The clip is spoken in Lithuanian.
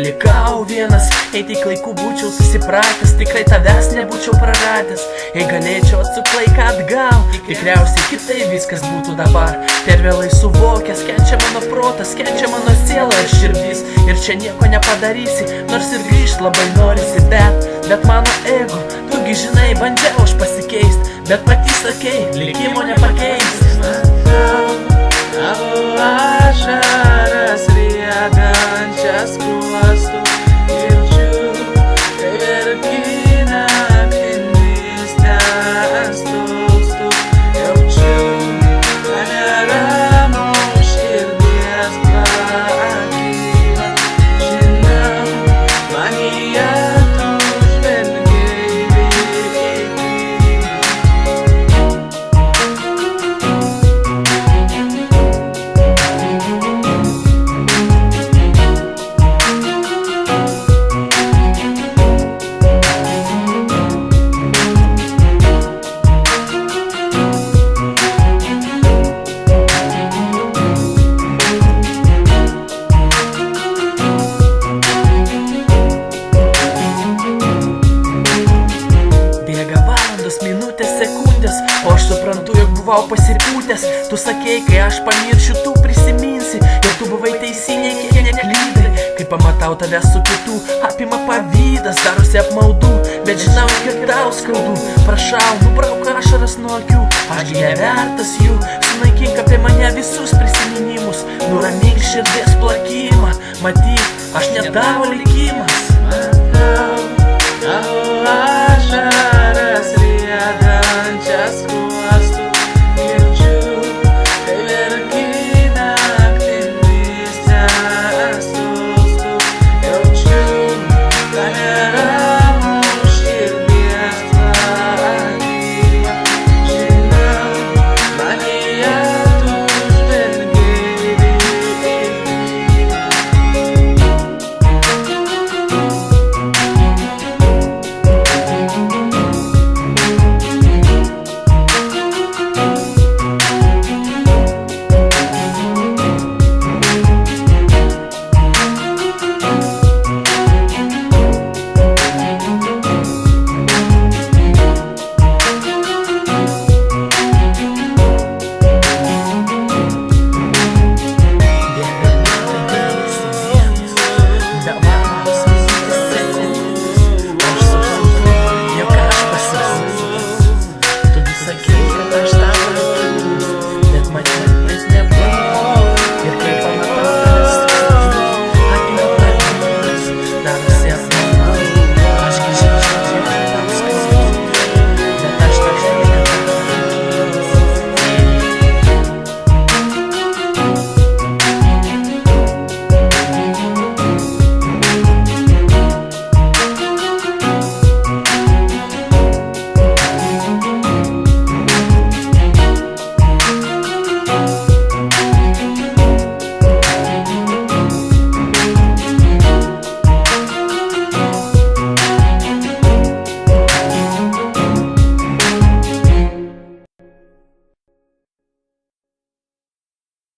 likau vienas, jei tik laiku būčiau susipratęs, tikrai tavęs nebūčiau praradęs. Jei galėčiau atsuk laiką atgal, tikriausiai kitai viskas būtų dabar. Per vėlai suvokęs, kenčia mano protas, kenčia mano siela ir širdis. Ir čia nieko nepadarysi, nors ir grįžt labai norisi, bet mano ego, tugi žinai, bandžiau aš pasikeist, bet pati sakei, likimo nepakeist. Tavo ašaras riedančias skruostų girdžiu, kai verki naktimis ten stulstu. Jaučiu, kad neramu širdies plakimą. Žinau, manyje tu žvelgei viltį. Minutės, sekundės, o aš suprantu, jog buvau pasipūtęs. Tu sakei, kai aš pamiršiu, tu prisiminsi, ir tu buvai teisinė, kiek neklydai. Kai pamatau tave su kitu, apima pavydas, darosi apmaudu, bet žinau, kiek tau skaudu. Prašau, nubrauk ašaras nuo akių, aš nevertas jų. Sunaikink apie mane visus prisiminimus, nuramink širdies plakimą. Matyk, aš ne tavo likimą.